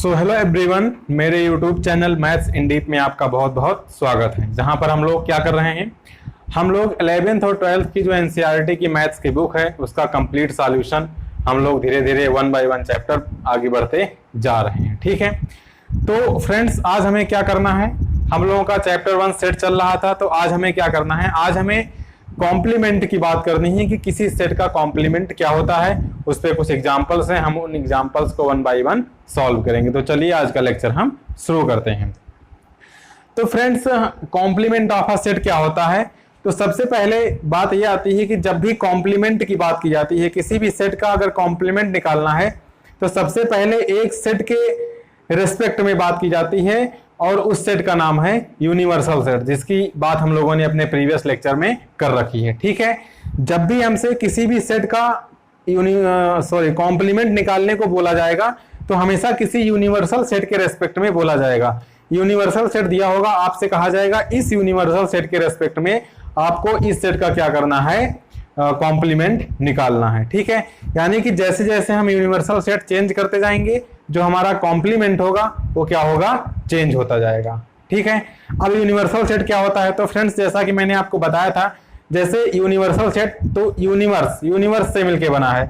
So hello everyone, मेरे YouTube channel maths इन deep में आपका बहुत बहुत स्वागत है। जहां पर हम लोग क्या कर रहे हैं, हम लोग 11th और 12th की जो एनसीईआरटी की मैथ्स की बुक है उसका कंप्लीट सॉल्यूशन हम लोग धीरे धीरे 1 बाय 1 चैप्टर आगे बढ़ते जा रहे हैं। ठीक है, तो फ्रेंड्स आज हमें क्या करना है, हम लोगों का चैप्टर 1 सेट चल रहा था, तो आज हमें क्या करना है, आज हमें कॉम्प्लीमेंट की बात करनी है कि किसी सेट का कॉम्प्लीमेंट क्या होता है। उस पर कुछ एग्जांपल्स हैं, हम उन एग्जांपल्स को 1 बाय 1 सॉल्व करेंगे। तो चलिए आज का लेक्चर हम शुरू करते हैं। तो friends, complement of a set क्या होता है, तो सबसे पहले बात यह आती है कि जब भी कॉम्प्लीमेंट की बात की जाती है, किसी भी सेट का अगर कॉम्प्लीमेंट निकालना है तो सबसे पहले एक सेट के रिस्पेक्ट में बात की जाती है और उस सेट का नाम है यूनिवर्सल सेट, जिसकी बात हम लोगों ने अपने प्रीवियस लेक्चर में कर रखी है। ठीक है, जब भी हमसे किसी भी सेट का कॉम्प्लीमेंट निकालने को बोला जाएगा तो हमेशा किसी यूनिवर्सल सेट के रेस्पेक्ट में बोला जाएगा। यूनिवर्सल सेट दिया होगा, आपसे कहा जाएगा इस यूनिवर्सल सेट के रेस्पेक्ट में आपको इस सेट का क्या करना है, कॉम्प्लीमेंट निकालना है। ठीक है, यानी कि जैसे जैसे हम यूनिवर्सल सेट चेंज करते जाएंगे, जो हमारा कॉम्प्लीमेंट होगा वो क्या होगा, चेंज होता जाएगा। ठीक है, अब यूनिवर्सल सेट क्या होता है, तो फ्रेंड्स जैसा कि मैंने आपको बताया था, जैसे यूनिवर्सल सेट तो यूनिवर्स से मिलके बना है।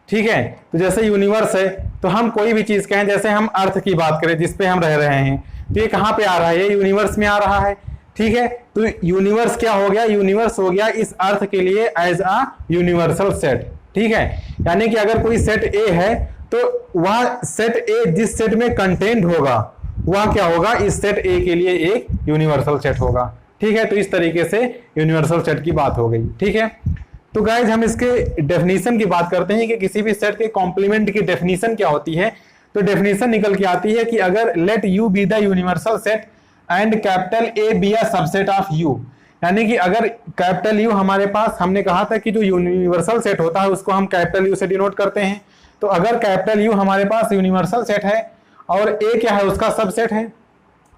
ठीक है, तो जैसे यूनिवर्स है तो हम कोई भी चीज कहें, जैसे हम अर्थ की बात करें जिसपे हम रह रहे हैं, तो ये कहाँ पे आ रहा है, ये यूनिवर्स में आ रहा है। ठीक है, तो यूनिवर्स क्या हो गया, यूनिवर्स हो गया इस अर्थ के लिए एज अ यूनिवर्सल सेट। ठीक है, यानी कि अगर कोई सेट ए है तो वह सेट ए जिस सेट में कंटेंट होगा वह क्या होगा, इस सेट ए के लिए एक यूनिवर्सल सेट होगा। ठीक है, तो इस तरीके से यूनिवर्सल सेट की बात हो गई। ठीक है, तो गाइज हम इसके डेफिनेशन की बात करते हैं कि किसी भी सेट के कॉम्प्लीमेंट की डेफिनेशन क्या होती है। तो डेफिनेशन निकल के आती है कि अगर let you be the universal set and capital A be a subset of you, यानी कि अगर कैपिटल यू हमारे पास, हमने कहा था कि जो यूनिवर्सल सेट होता है उसको हम कैपिटल यू से डिनोट करते हैं। तो अगर कैपिटल यू हमारे पास यूनिवर्सल सेट है और ए क्या है, उसका सबसेट है।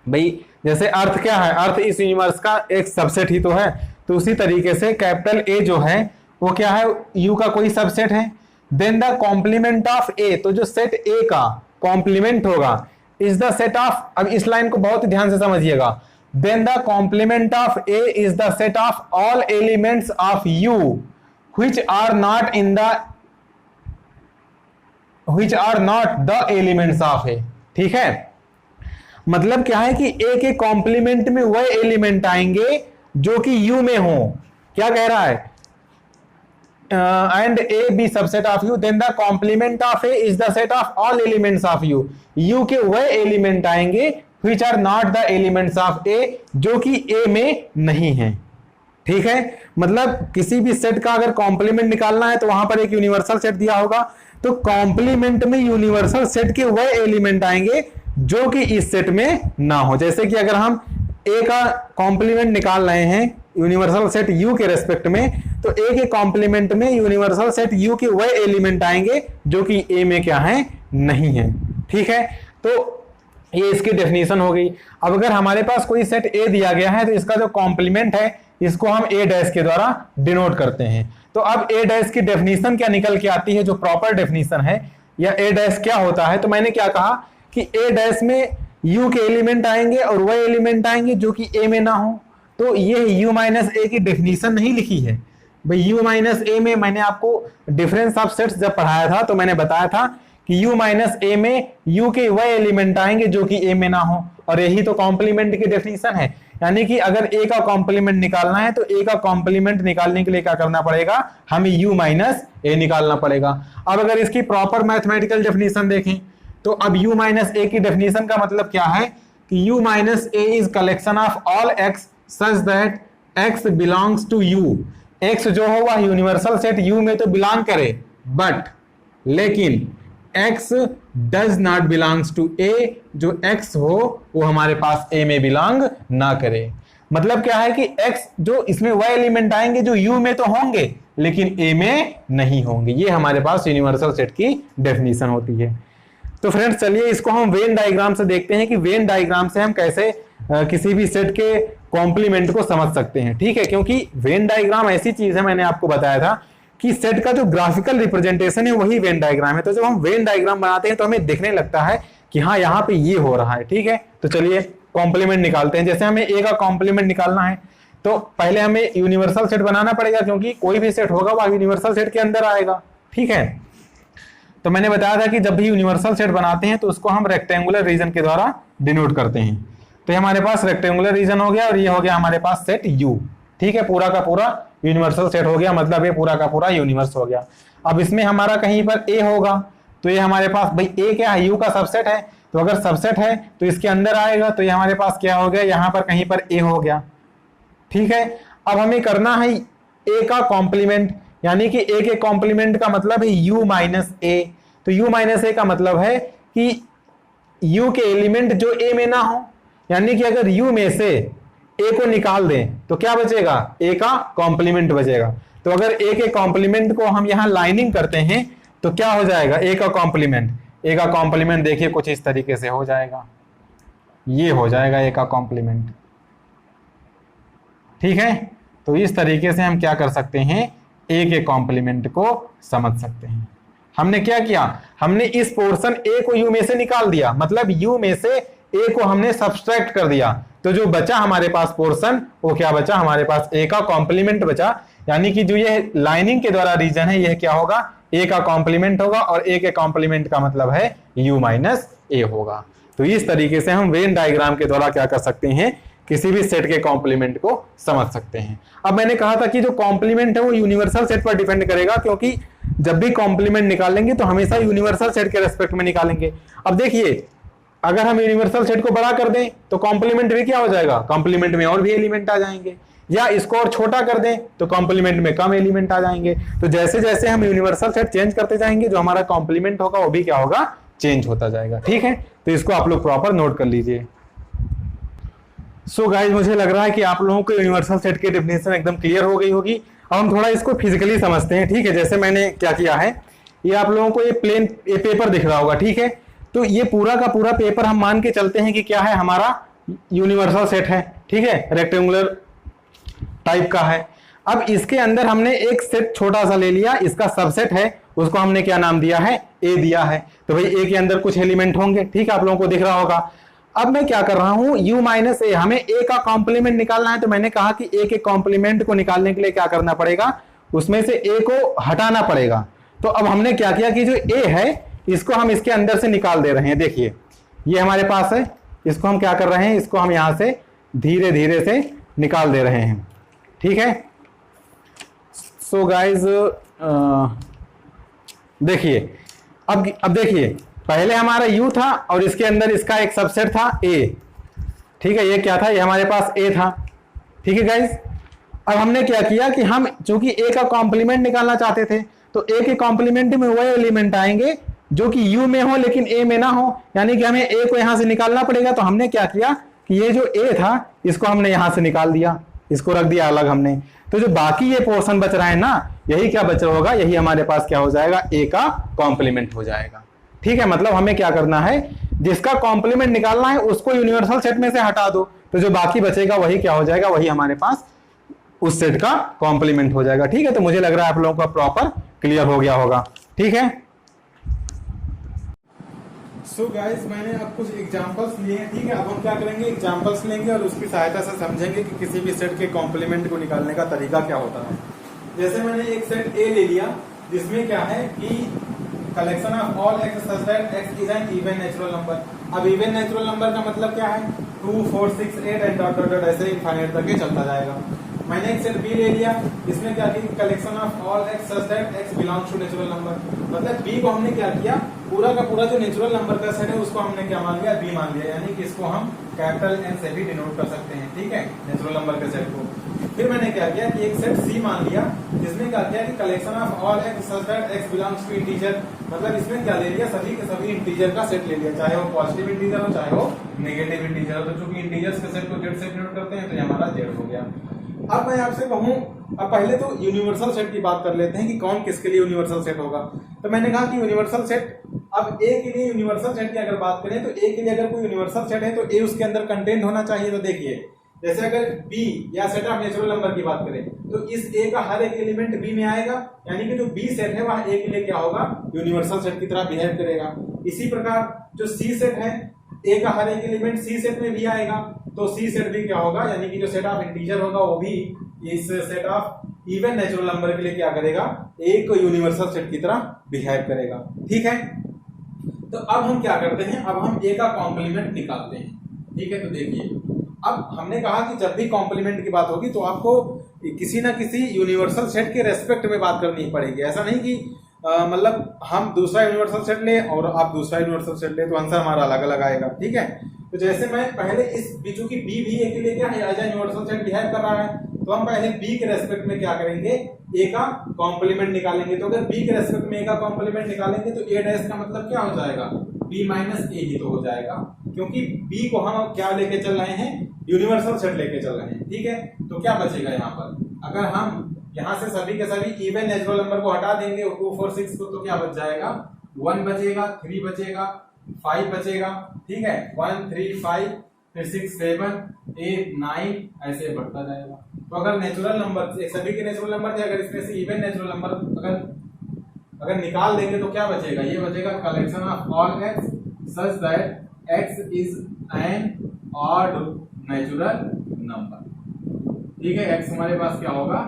भाई जैसे अर्थ क्या है, अर्थ इस यूनिवर्स का एक सबसेट ही तो है, तो उसी तरीके से कैपिटल ए जो है वो क्या है, यू का कोई सबसेट है। देन द कॉम्प्लीमेंट ऑफ ए, तो जो सेट ए का कॉम्प्लीमेंट होगा इज द सेट ऑफ, अब इस लाइन को बहुत ध्यान से समझिएगा, then the complement of A is the set of all elements of U which are not the elements of A. ठीक है, मतलब क्या है कि ए के कॉम्प्लीमेंट में वह एलिमेंट आएंगे जो कि यू में हो। क्या कह रहा है, and a be subset of u, then the complement of a is the set of all elements of u। u के वह एलिमेंट आएंगे which are not the elements of a, जो कि a में नहीं है। ठीक है, मतलब किसी भी सेट का अगर कॉम्प्लीमेंट निकालना है तो वहां पर एक यूनिवर्सल सेट दिया होगा, तो कॉम्प्लीमेंट में यूनिवर्सल सेट के वह एलिमेंट आएंगे जो कि इस सेट में ना हो। जैसे कि अगर हम a का कॉम्प्लीमेंट निकाल रहे हैं यूनिवर्सल सेट u के रेस्पेक्ट में, तो a के कॉम्प्लीमेंट में यूनिवर्सल सेट u के वह एलिमेंट आएंगे जो कि a में क्या है, नहीं है। ठीक है, तो ये इसकी डेफिनेशन हो गई। अब अगर हमारे पास कोई सेट a दिया गया है तो इसका जो कॉम्प्लीमेंट है इसको हम a डैश के द्वारा डिनोट करते हैं। तो अब a डैश की डेफिनेशन क्या निकल के आती है, जो प्रॉपर डेफिनेशन है, या a डैश क्या होता है, तो मैंने क्या कहा कि a डैश में u के एलिमेंट आएंगे और वह एलिमेंट आएंगे जो कि a में ना हो। तो ये u माइनस ए की डेफिनेशन नहीं लिखी है भाई। u माइनस ए में मैंने आपको डिफरेंस ऑफ सेट्स जब पढ़ाया था तो मैंने बताया था कि u माइनस ए में u के वह एलिमेंट आएंगे जो कि a में ना हो, और यही तो कॉम्प्लीमेंट की डेफिनेशन है। यानी कि अगर a का कॉम्प्लीमेंट निकालना है तो a का कॉम्प्लीमेंट निकालने के लिए क्या करना पड़ेगा, हमें u माइनस ए निकालना पड़ेगा। अब अगर इसकी प्रॉपर मैथमेटिकल डेफिनेशन देखें तो अब u माइनस ए की डेफिनेशन का मतलब क्या है कि u minus A is collection of all x such that x belongs to u। x जो हो वह यूनिवर्सल सेट u में तो बिलोंग करे, बट लेकिन x does not belongs to a, जो x हो वो हमारे पास a में बिलोंग ना करे। मतलब क्या है कि x जो इसमें वह एलिमेंट आएंगे जो u में तो होंगे लेकिन a में नहीं होंगे। ये हमारे पास यूनिवर्सल सेट की डेफिनेशन होती है। तो फ्रेंड्स चलिए इसको हम वेन डायग्राम से देखते हैं कि वेन डायग्राम से हम कैसे किसी भी सेट के कॉम्प्लीमेंट को समझ सकते हैं। ठीक है, क्योंकि वेन डायग्राम ऐसी चीज है, मैंने आपको बताया था कि सेट का जो ग्राफिकल रिप्रेजेंटेशन है वही वेन डायग्राम है। तो जब हम वेन डायग्राम बनाते हैं तो हमें देखने लगता है कि हाँ यहाँ पे ये हो रहा है। ठीक है, तो चलिए कॉम्प्लीमेंट निकालते हैं। जैसे हमें ए का कॉम्प्लीमेंट निकालना है तो पहले हमें यूनिवर्सल सेट बनाना पड़ेगा, क्योंकि कोई भी सेट होगा वो यूनिवर्सल सेट के अंदर आएगा। ठीक है, तो मैंने बताया था कि जब भी यूनिवर्सल सेट बनाते हैं तो उसको हम रेक्टेंगुलर रीजन के द्वारा डिनोट करते हैं। तो ये हमारे पास रेक्टेंगुलर रीजन हो गया और ये हो गया हमारे पास सेट यू। ठीक है, पूरा का पूरा यूनिवर्सल सेट हो गया, मतलब ये पूरा का पूरा यूनिवर्स हो गया। अब इसमें हमारा कहीं पर ए होगा, तो ये हमारे पास भाई ए क्या है, यू का सबसेट है, तो अगर सबसेट है तो इसके अंदर आएगा, तो ये हमारे पास क्या हो गया, यहाँ पर कहीं पर ए हो गया। ठीक है, अब हमें करना है ए का कॉम्प्लीमेंट, यानी कि ए के कॉम्प्लीमेंट का मतलब है u माइनस ए। तो u माइनस ए का मतलब है कि u के एलिमेंट जो a में ना हो, यानी कि अगर u में से a को निकाल दें तो क्या बचेगा, a का कॉम्प्लीमेंट बचेगा। तो अगर a के कॉम्प्लीमेंट को हम यहां लाइनिंग करते हैं तो क्या हो जाएगा, a का कॉम्प्लीमेंट। a का कॉम्प्लीमेंट देखिए कुछ इस तरीके से हो जाएगा, ये हो जाएगा a का कॉम्प्लीमेंट। ठीक है, तो इस तरीके से हम क्या कर सकते हैं, a के कॉम्प्लीमेंट को समझ सकते हैं। हमने क्या किया, हमने इस पोर्शन a को u में से निकाल दिया, मतलब u में से a को हमने सब्सट्रैक्ट कर दिया, तो जो बचा हमारे पास पोर्शन वो क्या बचा, हमारे पास a का कॉम्प्लीमेंट बचा। यानी कि जो ये लाइनिंग के द्वारा रीजन है यह क्या होगा, a का कॉम्प्लीमेंट होगा, और a के कॉम्प्लीमेंट का मतलब है u माइनस a होगा। तो इस तरीके से हम वेन डायग्राम के द्वारा क्या कर सकते हैं, किसी भी सेट के कॉम्प्लीमेंट को समझ सकते हैं। अब मैंने कहा था कि जो कॉम्प्लीमेंट है वो यूनिवर्सल सेट पर डिपेंड करेगा, क्योंकि जब भी कॉम्प्लीमेंट निकालेंगे तो हमेशा यूनिवर्सल सेट के रेस्पेक्ट में निकालेंगे। अब देखिए, अगर हम यूनिवर्सल सेट को बड़ा कर दें तो कॉम्प्लीमेंट भी क्या हो जाएगा, कॉम्प्लीमेंट में और भी एलिमेंट आ जाएंगे, या इसको और छोटा कर दें तो कॉम्प्लीमेंट में कम एलिमेंट आ जाएंगे। तो जैसे जैसे हम यूनिवर्सल सेट चेंज करते जाएंगे, जो हमारा कॉम्प्लीमेंट होगा वो भी क्या होगा, चेंज होता जाएगा। ठीक है, तो इसको आप लोग प्रॉपर नोट कर लीजिए। सो गाइस, मुझे लग रहा है कि आप लोगों को यूनिवर्सल सेट की डेफिनेशन एकदम क्लियर हो गई होगी। अब हम थोड़ा इसको फिजिकली समझते हैं। ठीक है, जैसे मैंने क्या किया है, ये आप लोगों को ये पेपर दिख रहा होगा। ठीक है, तो ये पूरा का पूरा पेपर हम मान के चलते हैं कि क्या है, हमारा यूनिवर्सल सेट है। ठीक है, रेक्टेंगुलर टाइप का है। अब इसके अंदर हमने एक सेट छोटा सा ले लिया, इसका सबसेट है, उसको हमने क्या नाम दिया है, ए दिया है। तो भाई ए के अंदर कुछ एलिमेंट होंगे। ठीक है, आप लोगों को दिख रहा होगा। अब मैं क्या कर रहा हूं, u माइनस ए, हमें a का कॉम्प्लीमेंट निकालना है। तो मैंने कहा कि a के कॉम्प्लीमेंट को निकालने के लिए क्या करना पड़ेगा, उसमें से a को हटाना पड़ेगा। तो अब हमने क्या किया कि जो a है इसको हम इसके अंदर से निकाल दे रहे हैं। देखिए ये हमारे पास है, इसको हम क्या कर रहे हैं, इसको हम यहां से धीरे धीरे से निकाल दे रहे हैं। ठीक है, सो गाइज देखिए, अब देखिए, पहले हमारा u था और इसके अंदर इसका एक सबसेट था a। ठीक है, ये क्या था, ये हमारे पास a था। ठीक है गाइज, अब हमने क्या किया कि हम चूंकि a का कॉम्प्लीमेंट निकालना चाहते थे, तो a के कॉम्प्लीमेंट में वह एलिमेंट आएंगे जो कि u में हो लेकिन a में ना हो, यानी कि हमें a को यहां से निकालना पड़ेगा। तो हमने क्या किया कि ये जो a था इसको हमने यहां से निकाल दिया, इसको रख दिया अलग हमने। तो जो बाकी ये पोर्शन बच रहा है ना, यही क्या बच रहा होगा, यही हमारे पास क्या हो जाएगा, a का कॉम्प्लीमेंट हो जाएगा। ठीक है, मतलब हमें क्या करना है, जिसका कॉम्प्लीमेंट निकालना है उसको यूनिवर्सल सेट में से हटा दो, तो जो बाकी बचेगा वही क्या हो जाएगा, वही हमारे पास उस सेट का कॉम्प्लीमेंट हो जाएगा। ठीक है, तो मुझे लग रहा है आप लोगों का प्रॉपर क्लियर हो गया होगा। ठीक है, सो गाइस, मैंने अब कुछ एग्जांपल्स लिए हैं। ठीक है, अब हम क्या करेंगे, एग्जांपल्स लेंगे और उसकी सहायता से समझेंगे कि किसी भी सेट के कॉम्प्लीमेंट को निकालने का तरीका क्या होता है। जैसे मैंने एक सेट ए ले लिया, जिसमें क्या है कि collection of all x such that x is an even natural number. अब इवन नेचुरल नंबर का मतलब क्या है, 2, 4, 6, 8 एंड डॉट डॉट डॉट ऐसे इनफाइनाइट तक चलता जाएगा। मैंने एक सेट बी ले लिया, इसमें क्या की collection of all x such that x belongs to natural number. मतलब बी को हमने क्या किया, पूरा का पूरा जो नेचुरल नंबर का सेट है उसको हमने क्या मान लिया, बी मान लिया, यानी कि इसको हम कैपिटल एन से भी डिनोट कर सकते हैं। ठीक है, नेचुरल नंबर के सेट को। फिर मैंने क्या किया कि एक सेट सी मान लिया, जिसमें क्या किया कि collection of all x such that x belongs to integer. मतलब इसमें क्या ले लिया, सभी के सभी इंटीजर का सेट ले लिया, चाहे वो पॉजिटिव इंटीजर हो चाहे वो नेगेटिव इंटीजर हो। तो चूंकि इंटीजर्स के सेट को जेड से डिनोट करते हैं तो ये हमारा जेड हो गया। अब मैं आपसे कहूं, अब पहले तो यूनिवर्सल सेट की बात कर लेते हैं कि कौन किसके लिए यूनिवर्सल सेट होगा। तो मैंने कहा कि यूनिवर्सल सेट, अब ए के लिए यूनिवर्सल सेट की अगर बात करें तो ए के लिए अगर कोई यूनिवर्सल सेट है तो ए उसके अंदर कंटेंट होना चाहिए। तो देखिए जैसे अगर बी या सेट ऑफ नेचुरल नंबर की बात करें तो इस ए का हर एक एलिमेंट बी में आएगा, यानी कि जो बी सेट है वह ए के लिए क्या होगा, यूनिवर्सल सेट की तरह बिहेव करेगा। इसी प्रकार जो सी सेट है, ए का हर एक एलिमेंट सी सेट में भी आएगा, तो सी सेट भी क्या होगा, यानी कि जो सेट ऑफ इंटीजर होगा वो भी इस set of even natural number के लिए क्या करेगा, एक यूनिवर्सल सेट की तरह बिहेव करेगा। ठीक है, तो अब हम क्या करते हैं, अब हम ए का कॉम्प्लीमेंट निकालते हैं। ठीक है, तो देखिए अब हमने कहा कि जब भी कॉम्प्लीमेंट की बात होगी तो आपको किसी ना किसी यूनिवर्सल सेट के रेस्पेक्ट में बात करनी पड़ेगी। ऐसा नहीं कि मतलब हम दूसरा यूनिवर्सल सेट ले और आप दूसरा यूनिवर्सल सेट ले तो आंसर हमारा अलग अलग आएगा। ठीक है, तो जैसे मैं पहले इस चूंकि बी भी ए के लिए क्या है, as a universal set behave कर रहा है, तो हम पहले बी के रेस्पेक्ट में क्या करेंगे, ए का कॉम्प्लीमेंट निकालेंगे। तो अगर बी के रेस्पेक्ट में ए का कॉम्प्लीमेंट निकालेंगे तो ए डैश का मतलब क्या हो जाएगा, बी माइनस ए ही तो हो जाएगा, क्योंकि बी को हम क्या लेके चल रहे हैं, यूनिवर्सल सेट लेके चल रहे हैं। ठीक है, तो क्या बचेगा यहाँ पर, अगर हम यहाँ से सभी के सभी इवन नेचुरल नंबर को हटा देंगे 2 4 6 को, तो क्या बच जाएगा, 1 बचेगा, 3 बचेगा, 5 बचेगा। ठीक है, 1 3 5 फिर 6 7 8 9 ऐसे बढ़ता जाएगा। तो अगर नेचुरल नंबर सभी के नेचुरल नंबर थे, अगर इसमें से इवन नेचुरल नंबर अगर निकाल देंगे तो क्या बचेगा, ये बचेगा collection of all x such that x is an odd natural number. ठीक है, एक्स हमारे पास क्या होगा,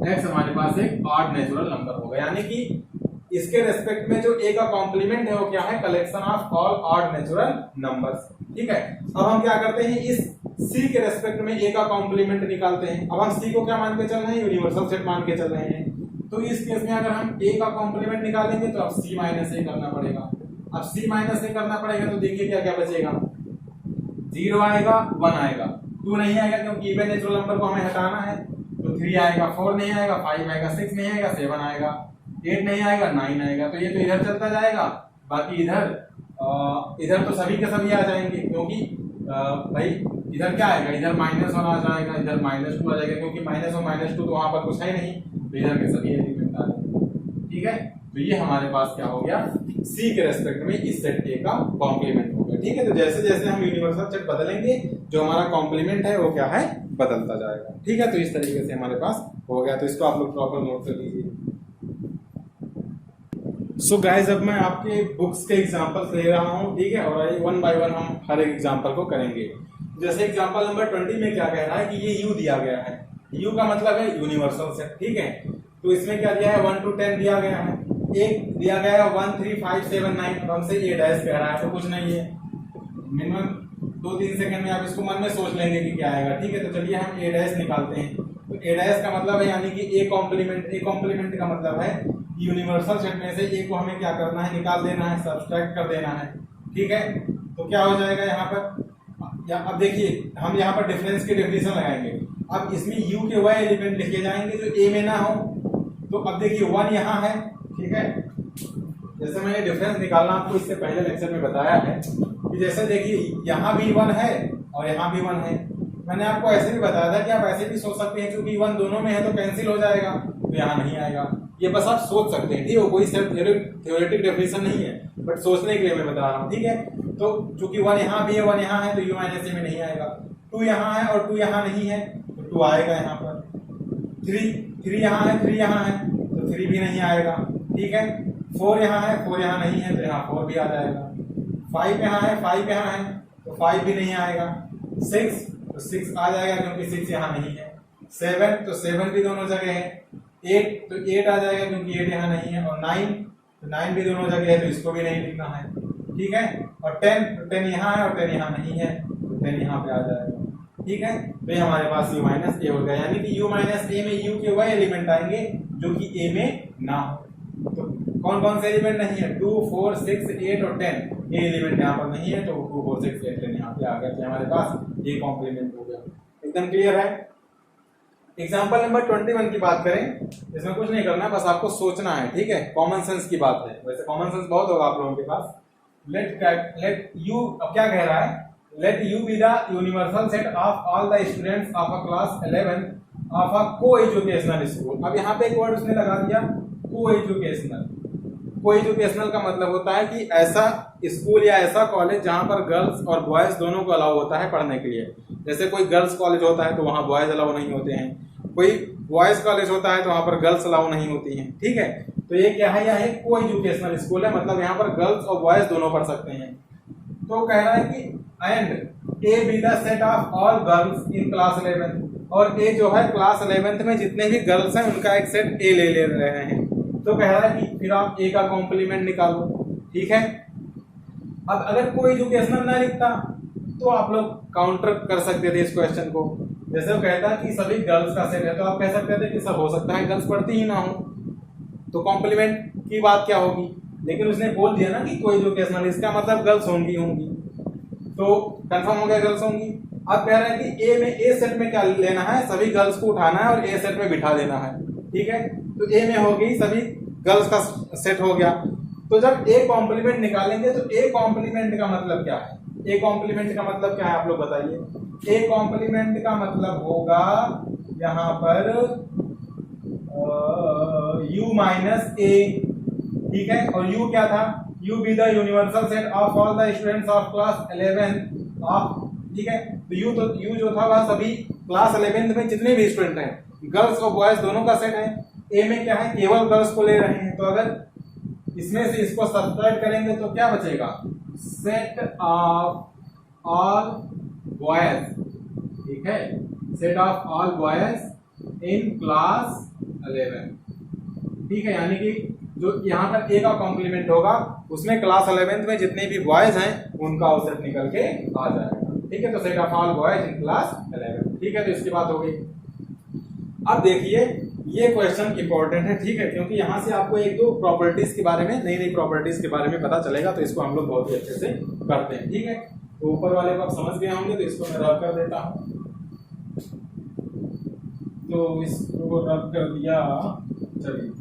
एक्स हमारे पास एक ऑड नेचुरल नंबर होगा, यानी कि इसके रेस्पेक्ट में जो ए का कॉम्प्लीमेंट है वो क्या है, collection of all odd natural numbers. ठीक है, अब हम क्या करते हैं, इस सी के रेस्पेक्ट में ए का कॉम्प्लीमेंट निकालते हैं। अब हम सी को क्या मान के चल रहे हैं, यूनिवर्सल सेट मान के चल रहे हैं। तो इस केस में अगर हम ए का कॉम्प्लीमेंट निकालेंगे तो अब सी माइनस ए करना पड़ेगा। अब सी माइनस ए करना पड़ेगा तो देखिए क्या क्या बचेगा, 0 आएगा, 1 आएगा, 2 नहीं आएगा क्योंकि इवन नेचुरल नंबर को हमें हटाना है, तो 3 आएगा, 4 नहीं आएगा, 5 आएगा, 6 नहीं आएगा, 7 आएगा, 8 नहीं आएगा, 9 आएगा। तो ये तो इधर चलता जाएगा, बाकी इधर तो सभी के सभी आ जाएंगे, क्योंकि भाई इधर क्या आएगा, इधर -1 आ जाएगा, इधर -2 आ जाएगा, क्योंकि -1 और -2 तो वहां पर कुछ है नहीं, तो इधर के सभी एलिमेंट आ जाएंगे। ठीक है, तो ये हमारे पास क्या हो गया, सी के रेस्पेक्ट में इस सेट ए का कॉम्प्लीमेंट हो गया। ठीक है, तो जैसे जैसे हम यूनिवर्सल सेट बदलेंगे जो हमारा कॉम्प्लीमेंट है वो क्या है, बदलता जाएगा। ठीक है, तो इस तरीके से हमारे पास हो गया, तो इसको आप लोग प्रॉपर नोट कर लीजिए। सो गाइस, अब मैं आपके बुक्स के एग्जांपल्स ले रहा हूँ। ठीक है, और 1 बाय 1 हम हर एक एग्जांपल को करेंगे। जैसे एग्जांपल नंबर 20 में क्या कह रहा है कि ये यू दिया गया है, यू का मतलब है यूनिवर्सल सेट। ठीक है, तो इसमें क्या दिया है, 1 to 10 दिया गया है, एक दिया गया है 1 3 5 7 9, हमसे ए डैश कह रहा है, तो कुछ नहीं है, मिनिमम 2-3 सेकंड में आप इसको मन में सोच लेंगे कि क्या आएगा। ठीक है, तो चलिए हम ए डैश निकालते हैं। तो ए डैश का मतलब है यानी कि ए कॉम्प्लीमेंट का मतलब है यूनिवर्सल सेट में से ए को हमें क्या करना है, निकाल देना है, सब्सट्रैक्ट कर देना है। ठीक है, तो क्या हो जाएगा यहाँ पर, अब देखिए हम यहाँ पर डिफरेंस की डेफिनेशन लगाएंगे। अब इसमें यू के वह एलिमेंट लिखे जाएंगे जो ए में ना हो। तो अब देखिए 1 यहाँ है। ठीक है, जैसे मैंने डिफरेंस निकालना आपको इससे पहले लेक्चर में बताया है कि जैसे देखिए यहाँ भी 1 है और यहाँ भी 1 है। मैंने आपको ऐसे भी बताया था कि आप ऐसे भी सोच सकते हैं, क्योंकि 1 दोनों में है तो कैंसिल हो जाएगा, तो यहाँ नहीं आएगा। ये बस आप सोच सकते हैं, ठीक है, कोई थ्योरेटिक डेफिनेशन नहीं है, बट सोचने के लिए मैं बता रहा हूँ। ठीक है, तो चूंकि 1 यहाँ भी है, 1 यहाँ है, तो u माइनस ए में नहीं आएगा। 2 यहाँ है और 2 यहाँ नहीं है, तो 2 आएगा यहाँ पर। 3 यहाँ है, 3 यहाँ है, तो 3 भी नहीं आएगा। ठीक है, 4 यहाँ है, 4 यहाँ नहीं है, तो यहाँ 4 भी आ जाएगा। 5 यहाँ है, 5 यहाँ है, तो 5 भी नहीं आएगा। 6 तो 6 आ जाएगा क्योंकि 6 यहाँ नहीं है। 7 तो 7 भी दोनों जगह है। 8 तो 8 आ जाएगा क्योंकि 8 यहाँ नहीं है। और 9 तो 9 भी दोनों जगह है, तो इसको भी नहीं लिखना है। ठीक है, और 10 तो 10 यहाँ है और 10 यहाँ नहीं है, तो 10 यहाँ पे आ जाएगा। ठीक है, तो ये हमारे पास u माइनस ए हो गया, यानी कि u माइनस ए में u के वह एलिमेंट आएंगे जो कि a में ना हो। तो कौन कौन से एलिमेंट नहीं है, 2 4 6 8 और 10, ये एलिमेंट यहाँ पर नहीं है, तो 2 4 6 8 10 यहाँ पे आ गया। तो हमारे पास ये कॉम्प्लीमेंट हो गया। एकदम क्लियर है। एग्जाम्पल नंबर 21 की बात करें, इसमें कुछ नहीं करना, बस आपको सोचना है। ठीक है, कॉमन सेंस की बात है, वैसे कॉमन सेंस बहुत होगा आप लोगों के पास। लेट यू, अब क्या कह रहा है, let u be the universal set of all the students of a class 11 of a co-educational school। अब यहाँ पे एक वर्ड उसने लगा दिया, co-educational। co-educational का मतलब होता है कि ऐसा स्कूल या ऐसा कॉलेज जहाँ पर गर्ल्स और बॉयज दोनों को अलाउ होता है पढ़ने के लिए। जैसे कोई गर्ल्स कॉलेज होता है तो वहाँ बॉयज अलाउ नहीं होते हैं, कोई बॉयज कॉलेज होता है तो वहाँ पर गर्ल्स अलाउ नहीं होती हैं, ठीक है। तो ये क्या है, यह एक को एजुकेशनल स्कूल है, मतलब यहाँ पर गर्ल्स और बॉयज दोनों पढ़ सकते हैं। तो कह रहा है कि and A be the set of all girls in class 11, और ए जो है क्लास 11th में जितने भी गर्ल्स हैं उनका एक सेट ए ले रहे हैं। तो कह रहा है कि फिर आप ए का कॉम्प्लीमेंट निकालो, ठीक है। अब अगर कोई एजुकेशनल ना लिखता तो आप लोग काउंटर कर सकते थे इस क्वेश्चन को। जैसे वो कहता कि सभी गर्ल्स का सेट है तो आप कह सकते थे कि सब हो सकता है गर्ल्स पढ़ती ही ना हो, तो कॉम्प्लीमेंट की बात क्या होगी। लेकिन उसने बोल दिया ना कि कोई एजुकेशनल, इसका मतलब गर्ल्स होंगी, तो कंफर्म हो गया गर्ल्स होंगी। अब कह रहा है कि ए में ए सेट में क्या लेना है, सभी गर्ल्स को उठाना है और ए सेट में बिठा देना है, ठीक है। तो ए में हो गई सभी गर्ल्स का सेट हो गया। तो जब ए कॉम्प्लीमेंट निकालेंगे तो ए कॉम्प्लीमेंट का मतलब क्या है, ए कॉम्प्लीमेंट का मतलब क्या है आप लोग बताइए। ए कॉम्प्लीमेंट का मतलब होगा यहाँ पर u माइनस ए, ठीक है। और u क्या था, u be the universal set of all the students of class 11 of, ठीक है। तो u जो था वह सभी क्लास 11th में जितने भी स्टूडेंट हैं, गर्ल्स और बॉयज दोनों का सेट है। ए में क्या है, केवल गर्ल्स को ले रहे हैं, तो अगर इसमें से इसको सब्ट्रैक्ट करेंगे तो क्या बचेगा, सेट ऑफ ऑल बॉयज, ठीक है, set of all boys in class 11, ठीक है। यानी कि जो यहाँ पर ए का कॉम्प्लीमेंट होगा उसमें क्लास 11th में जितने भी बॉयज हैं उनका सेट निकल के आ जाएगा, ठीक है। तो set of all boys in class 11, ठीक है। तो इसकी बात हो गई। अब देखिए ये क्वेश्चन इंपॉर्टेंट है, ठीक है, क्योंकि यहाँ से आपको एक दो प्रॉपर्टीज के बारे में, नई नई प्रॉपर्टीज के बारे में पता चलेगा, तो इसको हम लोग बहुत ही अच्छे से करते हैं, ठीक है। तो ऊपर वाले को आप समझ गए होंगे, तो इसको मैं रब कर देता हूँ। तो इसको रब कर दिया, चलिए।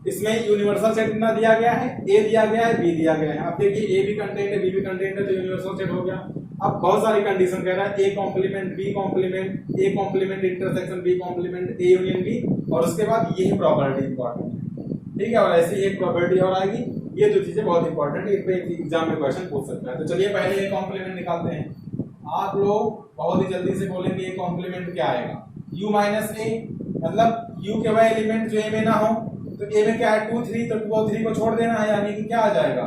इसमें यूनिवर्सल सेट कितना दिया गया है, ए दिया गया है, बी दिया गया है। अब देखिए ए भी कंटेंट है, बी भी कंटेंट है, तो यूनिवर्सल सेट हो गया। अब बहुत सारी कंडीशन कह रहा है, A complement B complement, A complement intersection B complement A union B, और उसके बाद यही प्रॉपर्टी इंपॉर्टेंट है, ठीक है। और ऐसी एक प्रॉपर्टी और आएगी, ये जो चीजें बहुत इंपॉर्टेंट है, इस पे एग्जाम में क्वेश्चन पूछ सकता है। तो चलिए पहले ए कॉम्प्लीमेंट निकालते हैं। आप लोग बहुत ही जल्दी से बोलेंगे ए कॉम्प्लीमेंट क्या आएगा, u माइनस ए, मतलब u के वह एलिमेंट जो ए में ना हो। तो ए में क्या है 2 3, तो 2 और 3 को छोड़ देना है, यानी कि क्या आ जाएगा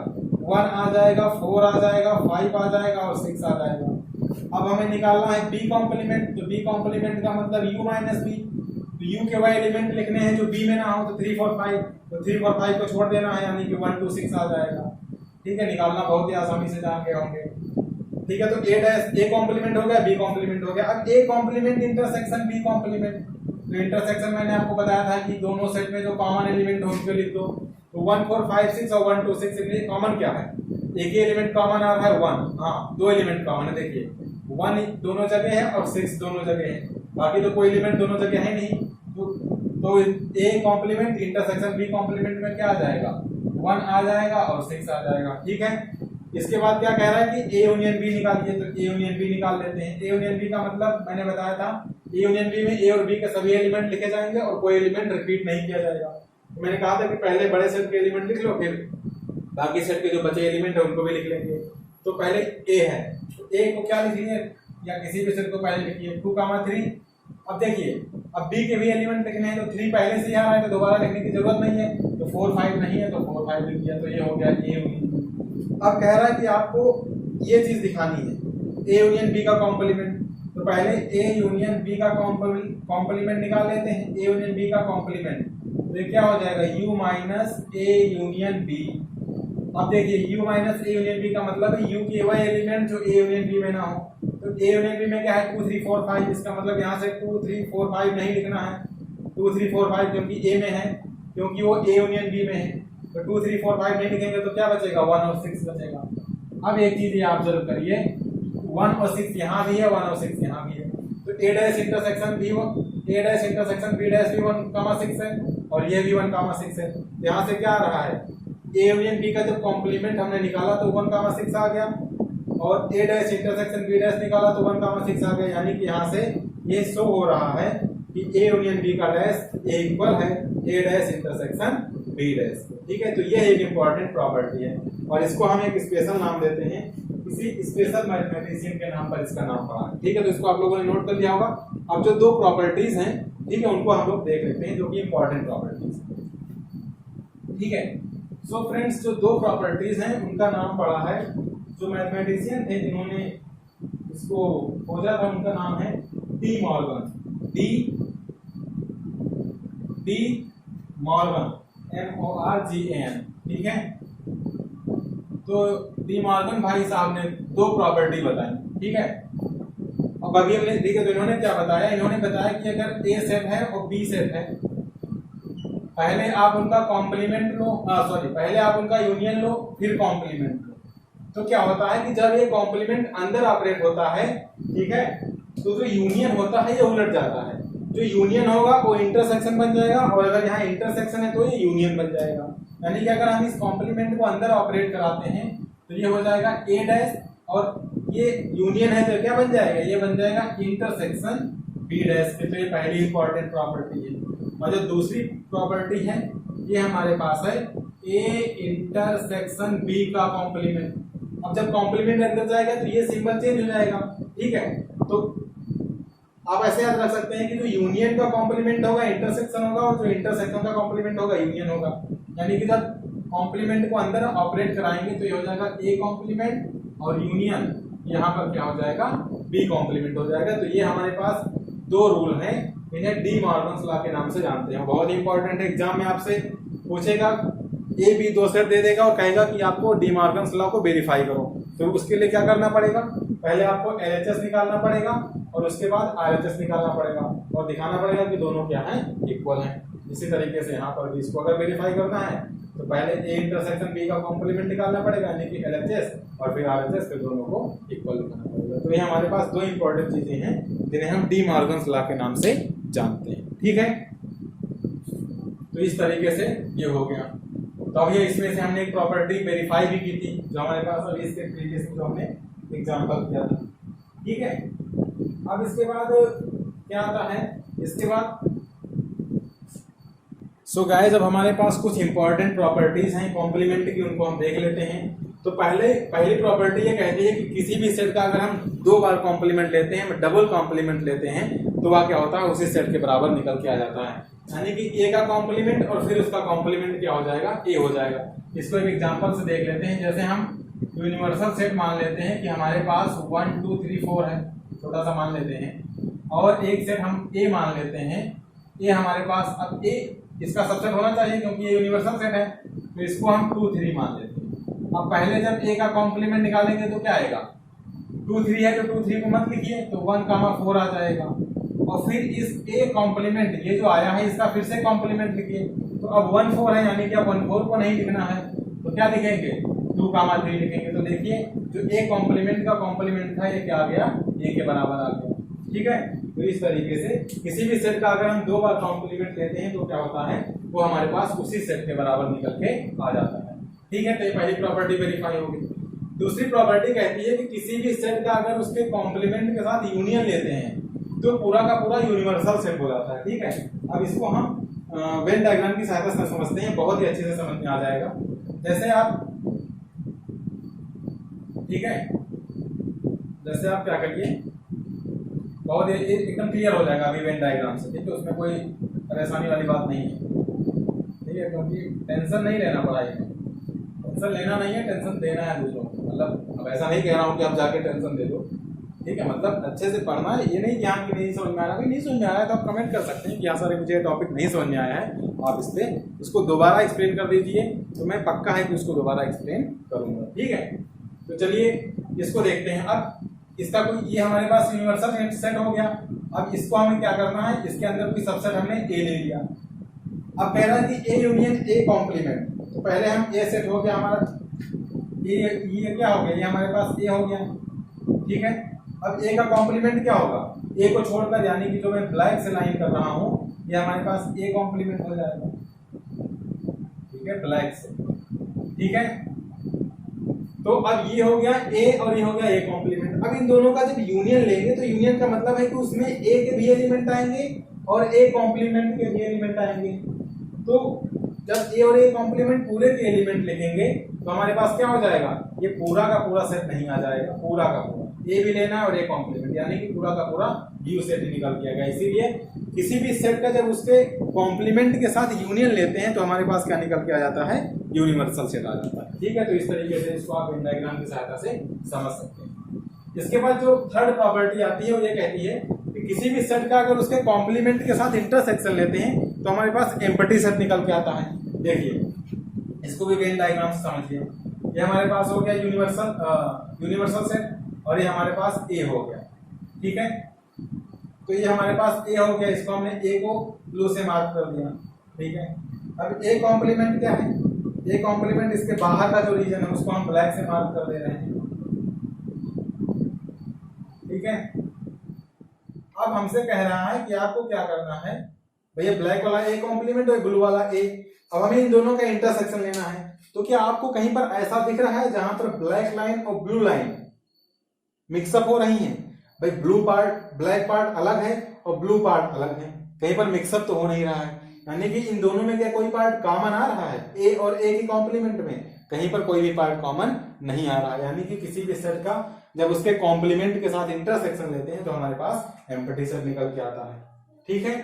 1 आ जाएगा, 4 आ जाएगा, 5 आ जाएगा और 6 आ जाएगा। अब हमें निकालना है बी कॉम्प्लीमेंट, तो बी कॉम्प्लीमेंट का मतलब u माइनस बी, तो u के वह एलिमेंट लिखने हैं जो b में ना हो, तो 3 4 5, तो 3 4 5 को छोड़ देना है, यानी कि 1 2 6 आ जाएगा, ठीक है। निकालना बहुत ही आसानी से जान गए होंगे, ठीक है। तो ए कॉम्प्लीमेंट हो गया, बी कॉम्प्लीमेंट हो गया। अब A complement intersection B complement, तो इंटरसेक्शन मैंने आपको बताया था कि दोनों सेट में जो कॉमन एलिमेंट हो उनको लिख दो। तो 1 4 5 6 और 1 2 6 इनमें कॉमन क्या है, एक ही एलिमेंट कॉमन आ रहा है 1, हाँ 2 एलिमेंट कॉमन है, देखिए 1 दोनों जगह है और 6 दोनों जगह है, बाकी तो कोई एलिमेंट दोनों जगह है नहीं। तो A complement intersection B complement में क्या आ जाएगा, 1 आ जाएगा और 6 आ जाएगा, ठीक है। इसके बाद क्या कह रहा है कि ए यूनियन बी निकालिए, तो ए यूनियन बी निकाल लेते हैं। ए यूनियन बी का मतलब मैंने बताया था, ए यूनियन बी में ए और बी के सभी एलिमेंट लिखे जाएंगे और कोई एलिमेंट रिपीट नहीं किया जाएगा। तो मैंने कहा था कि पहले बड़े सेट के एलिमेंट लिख लो, फिर बाकी सेट के जो बचे एलिमेंट है उनको भी लिख लेंगे। तो पहले ए है, तो ए को क्या लिखिए, या किसी भी सेट को पहले लिखिए 2 3। अब देखिए अब बी के भी एलिमेंट लिखने हैं, तो 3 पहले से आ रहा है तो दोबारा लिखने की जरूरत नहीं है, तो 4 5 नहीं है तो 4 5 लिख दिया, तो ये हो गया ए यूनियन। अब कह रहा है कि आपको ये चीज दिखानी है, ए यूनियन बी का कॉम्प्लीमेंट। तो पहले ए यूनियन बी का कॉम्प्लीमेंट निकाल लेते हैं। ए यूनियन बी का कॉम्प्लीमेंट तो ये क्या हो जाएगा, u minus A union B. अब देखिए u minus A union B का मतलब है u के वह एलिमेंट जो ए यूनियन बी में ना हो। तो ए यूनियन बी में क्या है 2 3 4 5, इसका मतलब यहाँ से 2 3 4 5 नहीं लिखना है, 2 3 4 5 क्योंकि ए में है, क्योंकि वो ए यूनियन बी में है। तो 2 3 4 5 नहीं लिखेंगे तो क्या बचेगा, 1 और 6 बचेगा। अब एक चीज ये ऑब्जर्व करिए, 1 और 6 यहाँ भी है, 1 और 6 यहाँ भी है, तो a dash intersection b a dash intersection b dash भी 1,6 है और ये भी 1,6 है। यहाँ से क्या आ रहा है, a यूनियन b का जब कॉम्प्लीमेंट हमने निकाला तो 1,6 आ गया, और a dash intersection b dash निकाला तो 1,6 आ गया। यानी कि यहाँ से ये शो हो रहा है कि a यूनियन b का डैश a इक्वल है a dash intersection b dash, ठीक है। तो ये एक इंपॉर्टेंट प्रॉपर्टी है और इसको हम एक स्पेशल नाम देते हैं, किसी स्पेशल मैथमेटिशियन के नाम पर इसका नाम पड़ा है। ठीक है, तो इसको आप लोगों ने नोट कर लिया होगा। अब जो दो प्रॉपर्टीज हैं, ठीक है, उनको हम लोग देख लेते हैं जो कि इंपॉर्टेंट प्रॉपर्टीज है। ठीक है, सो फ्रेंड्स, जो दो प्रॉपर्टीज हैं उनका नाम पड़ा है, जो मैथमेटिशियन थे जिन्होंने इसको खोजा था उनका नाम है De Morgan. De Morgan, MORGAN। ठीक है, तो डी मॉर्गन भाई साहब ने दो प्रॉपर्टी बताई। ठीक है, अब अभी हमने, ठीक है, तो इन्होंने क्या बताया, इन्होंने बताया कि अगर ए सेट है और बी सेट है, पहले आप उनका कॉम्प्लीमेंट लो, पहले आप उनका यूनियन लो, फिर कॉम्प्लीमेंट लो। तो क्या होता है कि जब ये कॉम्प्लीमेंट अंदर ऑपरेट होता है, ठीक है, तो जो यूनियन होता है ये उलट जाता है। जो यूनियन होगा वो इंटरसेक्शन बन जाएगा, और अगर यहाँ इंटरसेक्शन है तो ये यूनियन बन जाएगा। यानी कि अगर हम इस कॉम्प्लीमेंट को अंदर ऑपरेट कराते हैं तो ये हो जाएगा ए डैश, और ये यूनियन है तो क्या बन जाएगा, ये बन जाएगा इंटरसेक्शन बी डैश। तो ये पहली इंपॉर्टेंट प्रॉपर्टी है। और जो दूसरी प्रॉपर्टी है ये हमारे पास है ए इंटरसेक्शन बी का कॉम्प्लीमेंट। अब जब कॉम्प्लीमेंट अंदर जाएगा तो ये सिंबल चेंज हो जाएगा। ठीक है, तो आप ऐसे याद रख सकते हैं कि जो यूनियन का कॉम्प्लीमेंट होगा इंटरसेक्शन होगा, और जो इंटरसेक्शन का कॉम्प्लीमेंट होगा यूनियन होगा। यानी कि जब कॉम्प्लीमेंट को अंदर ऑपरेट कराएंगे तो ये हो जाएगा ए कॉम्प्लीमेंट, और यूनियन यहाँ पर क्या हो जाएगा, बी कॉम्प्लीमेंट हो जाएगा। तो ये हमारे पास दो रूल हैं, इन्हें डी मॉर्गन्स लॉ के नाम से जानते हैं। बहुत इंपॉर्टेंट है, एग्जाम में आपसे पूछेगा, ए बी दो सेट दे देगा और कहेगा कि आपको डी मॉर्गन्स लॉ को वेरीफाई करो। तो उसके लिए क्या करना पड़ेगा, पहले आपको LHS निकालना पड़ेगा और उसके बाद RHS निकालना पड़ेगा, और दिखाना पड़ेगा कि दोनों क्या हैं, इक्वल हैं। इसी तरीके से यहाँ पर भी इसको अगर वेरीफाई करना है तो पहले ए इंटरसेक्शन बी का कॉम्प्लीमेंट निकालना पड़ेगा, यानी कि LHS, और फिर RHS, फिर दोनों को इक्वल लिखना पड़ेगा। तो ये हमारे पास दो इंपॉर्टेंट चीजें हैं जिन्हें हम डी मॉर्गन्स लॉ के नाम से जानते हैं। ठीक है, तो इस तरीके से ये हो गया। तो अब ये इसमें से हमने एक प्रॉपर्टी वेरीफाई भी की थी जो हमारे पास अभी इसके प्रीवियस में जो हमने एग्जांपल किया था। ठीक है, अब इसके बाद क्या आता है, इसके बाद सो गाइस, अब हमारे पास कुछ इंपॉर्टेंट प्रॉपर्टीज हैं कॉम्प्लीमेंट की, उनको हम देख लेते हैं। तो पहली प्रॉपर्टी ये कहती है कि किसी भी सेट का अगर हम दो बार कॉम्प्लीमेंट लेते हैं, डबल कॉम्प्लीमेंट लेते हैं, तो वह क्या होता है, उसी सेट के बराबर निकल के आ जाता है। यानी कि ए का कॉम्प्लीमेंट और फिर उसका कॉम्प्लीमेंट क्या हो जाएगा, ए हो जाएगा। इसको एक एग्जांपल से देख लेते हैं। जैसे हम यूनिवर्सल सेट मान लेते हैं कि हमारे पास 1 2 3 4 है, छोटा सा मान लेते हैं, और एक सेट हम ए मान लेते हैं। ए हमारे पास, अब ए इसका सबसेट होना चाहिए क्योंकि ये यूनिवर्सल सेट है, तो इसको हम 2 3 मान लेते हैं। अब पहले जब ए का कॉम्प्लीमेंट निकालेंगे तो क्या आएगा, 2 3 है तो 2 3 को मत लिखिए, तो 1 4 आ जाएगा। और फिर इस ए कॉम्प्लीमेंट, ये जो आया है इसका फिर से कॉम्प्लीमेंट लिखिए। तो अब 1 4 है, यानी कि अब 1 4 को नहीं लिखना है, तो क्या लिखेंगे, 2 3 लिखेंगे। तो देखिए जो ए कॉम्प्लीमेंट का कॉम्प्लीमेंट था ये क्या आ गया, ए के बराबर आ गया। ठीक है, तो इस तरीके से किसी भी सेट का अगर हम दो बार कॉम्प्लीमेंट लेते हैं तो क्या होता है, वो हमारे पास उसी सेट के बराबर निकल के आ जाता है। ठीक है, तो ये पहली प्रॉपर्टी वेरीफाई होगी। दूसरी प्रॉपर्टी कहती है कि किसी भी सेट का अगर उसके कॉम्प्लीमेंट के साथ यूनियन लेते हैं तो पूरा का पूरा यूनिवर्सल सेट हो जाता है। ठीक है, अब इसको हम वेन डायग्राम की सहायता से समझते हैं, बहुत ही अच्छे से समझ में आ जाएगा। जैसे आप, ठीक है, जैसे आप क्या करिए, बहुत एकदम क्लियर हो जाएगा अभी वेन डायग्राम से। ठीक है, उसमें कोई परेशानी वाली बात नहीं है। ठीक है, क्योंकि टेंशन नहीं लेना पड़ाई में, टेंशन लेना नहीं है, टेंशन देना है दूसरों को। मतलब अब ऐसा नहीं कह रहा हूँ कि आप जाके टेंशन दे दो। ठीक है, मतलब अच्छे से पढ़ना है, ये नहीं कि हाँ कि नहीं समझ में आ रहा है। नहीं समझ में आया है तो आप कमेंट कर सकते हैं कि यहाँ सारे मुझे टॉपिक नहीं समझ में आया है, आप इस पे उसको दोबारा एक्सप्लेन कर दीजिए, तो मैं पक्का है कि उसको दोबारा एक्सप्लेन करूंगा। ठीक है, तो चलिए इसको देखते हैं। अब इसका कोई, ये हमारे पास यूनिवर्सल सेट हो गया। अब इसको हमें क्या करना है, इसके अंदर कोई सबसेट हमने ए ले लिया। अब कह रहा है कि ए यूनियन ए कॉम्प्लीमेंट, तो पहले हम ए सेट हो गया हमारा, ये क्या हो गया, ये हमारे पास ए हो गया। ठीक है, अब ए का कॉम्प्लीमेंट क्या होगा, ए को छोड़कर, यानी कि जो मैं ब्लैक से लाइन कर रहा हूं, ये हमारे पास ए कॉम्प्लीमेंट हो जाएगा। ठीक है, ब्लैक से। ठीक है, तो अब ये हो गया ए और ये हो गया ए कॉम्प्लीमेंट। अब इन दोनों का जब यूनियन लेंगे तो यूनियन का मतलब है कि उसमें ए के भी एलिमेंट आएंगे और ए कॉम्प्लीमेंट के भी एलिमेंट आएंगे। तो जब ए और ए कॉम्प्लीमेंट पूरे के एलिमेंट लिखेंगे तो हमारे पास क्या हो जाएगा, ये पूरा का पूरा सेट नहीं आ जाएगा, पूरा का पूरा ए भी लेना है और ए कॉम्प्लीमेंट, यानी कि पूरा का पूरा यू सेट ही निकल के आएगा। इसीलिए किसी भी सेट का जब उसके कॉम्प्लीमेंट के साथ यूनियन लेते हैं तो हमारे पास क्या निकल के आ जाता है, यूनिवर्सल सेट आ जाता है। ठीक है, तो इस तरीके से इसको आप वेन डायग्राम की सहायता से समझ सकते हैं। इसके बाद जो थर्ड प्रॉपर्टी आती है वो ये कहती है कि किसी भी सेट का अगर उसके कॉम्प्लीमेंट के साथ इंटरसेक्शन लेते हैं तो हमारे पास एम्प्टी सेट निकल के आता है। देखिए इसको भी वेन डायग्राम से समझिए। ये हमारे पास हो गया यूनिवर्सल सेट और ये हमारे पास ए हो गया। ठीक है, तो ये हमारे पास ए हो गया, इसको हमने ए को ब्लू से मार्क कर दिया। ठीक है, अब ए कॉम्प्लीमेंट क्या है, ए कॉम्प्लीमेंट इसके बाहर का जो रीजन है उसको हम ब्लैक से मार्क कर दे रहे हैं। ठीक है, अब हमसे कह रहा है कि आपको क्या करना है, भैया ब्लैक वाला ए कॉम्प्लीमेंट और ब्लू वाला ए, अब हमें इन दोनों का इंटरसेक्शन लेना है। तो क्या आपको कहीं पर ऐसा दिख रहा है जहां पर ब्लैक लाइन और ब्लू लाइन मिक्सअप हो रही हैं? भाई ब्लू पार्ट, ब्लैक पार्ट अलग है और ब्लू पार्ट अलग है, कहीं पर मिक्सअप तो हो नहीं रहा है। यानी कि इन दोनों में क्या कोई पार्ट कॉमन आ रहा है? ए और ए की कॉम्प्लीमेंट में कहीं पर कोई भी पार्ट कॉमन नहीं आ रहा है। यानी कि किसी भी सेट का जब उसके कॉम्प्लीमेंट के साथ इंटरसेक्शन लेते हैं तो हमारे पास एम्प्टी सेट निकल के आता है। ठीक है,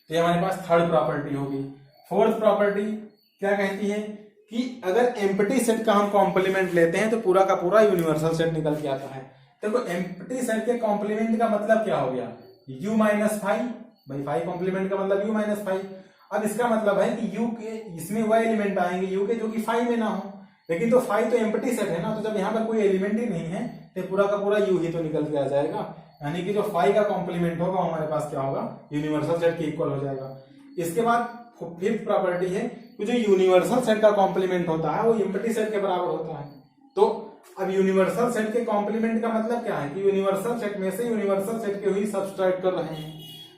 तो ये हमारे पास थर्ड प्रॉपर्टी होगी। फोर्थ प्रॉपर्टी क्या कहती है कि अगर एम्प्टी सेट का हम कॉम्प्लीमेंट लेते हैं तो पूरा का पूरा यूनिवर्सल सेट निकल के आता है। देखो एम्प्टी सेट के कॉम्प्लीमेंट का मतलब क्या हो गया, u माइनस फाइव। भाई फाइव कॉम्प्लीमेंट का मतलब u माइनस फाइव। अब इसका मतलब है कि u के इसमें वह एलिमेंट आएंगे u के जो कि फाइव में ना हो, लेकिन तो फाइव तो एम्प्टी सेट है ना, तो जब यहाँ पर कोई एलिमेंट ही नहीं है तो पूरा का पूरा u ही तो निकल के आ जाएगा। यानी कि जो फाइव का कॉम्प्लीमेंट होगा हमारे पास क्या होगा, यूनिवर्सल सेट के इक्वल हो जाएगा। इसके बाद फिफ्थ प्रॉपर्टी है कि जो यूनिवर्सल सेट का कॉम्प्लीमेंट होता है वो एम्प्टी सेट के बराबर होता है। तो अब यूनिवर्सल सेट के कॉम्प्लीमेंट का मतलब क्या है कि यूनिवर्सल सेट में से यूनिवर्सल सेट के ही सब्सट्रैक्ट कर रहे हैं।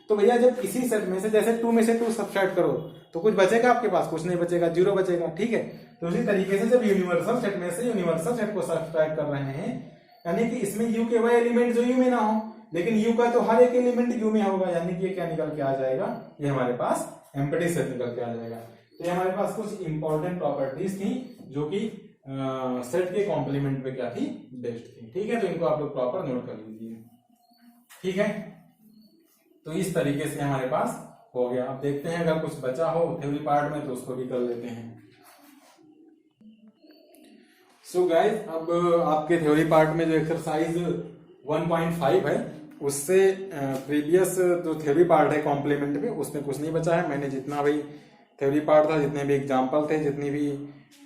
तो भैया जब किसी सेट में से जैसे 2 में से 2 सब्सट्रैक्ट करो तो कुछ बचेगा आपके पास, कुछ नहीं बचेगा, 0 बचेगा। ठीक है, तो उसी तरीके से जब यूनिवर्सल सेट में से यूनिवर्सल सेट को सब्सट्रैक्ट कर रहे हैं यानी कि इसमें u के वह एलिमेंट जो u में ना हो, लेकिन u का तो हर एक एलिमेंट u में होगा, यानी कि ये क्या निकल के आ जाएगा, ये हमारे पास एम्प्टी सेट निकल के आ जाएगा। तो ये हमारे पास कुछ इंपॉर्टेंट प्रॉपर्टीज थी जो कि सेट के कॉम्प्लीमेंट पे क्या थी, बेस्ट थी। ठीक है, तो इनको आप लोग प्रॉपर नोट कर लीजिए। ठीक है, तो इस तरीके से हमारे पास हो गया। अब देखते हैं अगर कुछ बचा हो थ्योरी पार्ट में तो उसको भी कर लेते हैं। सो गाइस, अब आपके थ्योरी पार्ट में जो एक्सरसाइज 1.5 है उससे प्रीवियस जो थ्योरी पार्ट है कॉम्प्लीमेंट में उसमें कुछ नहीं बचा है। मैंने जितना भी थ्योरी पार्ट था, जितने भी एग्जाम्पल थे, जितनी भी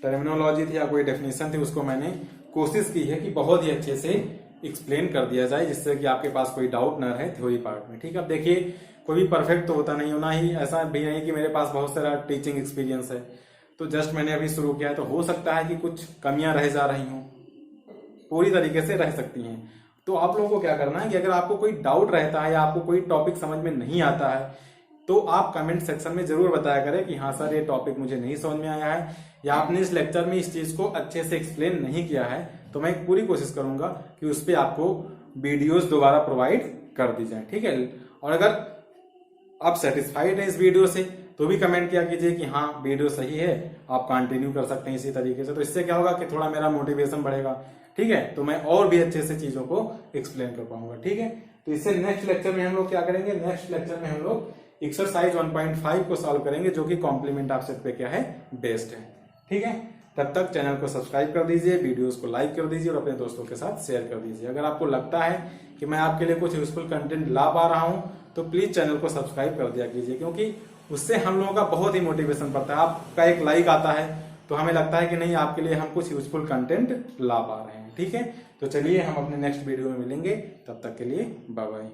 टर्मिनोलॉजी थी या कोई डेफिनेशन थी, उसको मैंने कोशिश की है कि बहुत ही अच्छे से एक्सप्लेन कर दिया जाए जिससे कि आपके पास कोई डाउट न रहे थ्योरी पार्ट में। ठीक है, अब देखिए कोई भी परफेक्ट तो होता नहीं, होना ही ऐसा भी नहीं कि मेरे पास बहुत सारा टीचिंग एक्सपीरियंस है, तो जस्ट मैंने अभी शुरू किया है, तो हो सकता है कि कुछ कमियां रह जा रही हों, पूरी तरीके से रह सकती हैं। तो आप लोगों को क्या करना है कि अगर आपको कोई डाउट रहता है या आपको कोई टॉपिक समझ में नहीं आता है तो आप कमेंट सेक्शन में जरूर बताया करें कि हाँ सर ये टॉपिक मुझे नहीं समझ में आया है या आपने इस लेक्चर में इस चीज को अच्छे से एक्सप्लेन नहीं किया है, तो मैं पूरी कोशिश करूंगा कि उस पर आपको वीडियोस दोबारा प्रोवाइड कर दी जाए। ठीक है, और अगर आप सेटिस्फाइड हैं इस वीडियो से तो भी कमेंट किया कीजिए कि हाँ वीडियो सही है, आप कंटिन्यू कर सकते हैं इसी तरीके से। तो इससे क्या होगा कि थोड़ा मेरा मोटिवेशन बढ़ेगा। ठीक है, तो मैं और भी अच्छे से चीजों को एक्सप्लेन कर पाऊंगा। ठीक है, तो इससे नेक्स्ट लेक्चर में हम लोग क्या करेंगे, नेक्स्ट लेक्चर में हम लोग एक्सरसाइज 1.5 को सॉल्व करेंगे जो कि कॉम्प्लीमेंट ऑफ सेट पे क्या है, बेस्ड है। ठीक है, तब तक चैनल को सब्सक्राइब कर दीजिए, वीडियोस को लाइक कर दीजिए और अपने दोस्तों के साथ शेयर कर दीजिए। अगर आपको लगता है कि मैं आपके लिए कुछ यूजफुल कंटेंट ला पा रहा हूं तो प्लीज चैनल को सब्सक्राइब कर दिया कीजिए, क्योंकि उससे हम लोगों का बहुत ही मोटिवेशन बढ़ता है। आपका एक लाइक आता है तो हमें लगता है कि नहीं आपके लिए हम कुछ यूजफुल कंटेंट ला पा रहे हैं। ठीक है, तो चलिए हम अपने नेक्स्ट वीडियो में मिलेंगे, तब तक के लिए बाय बाय।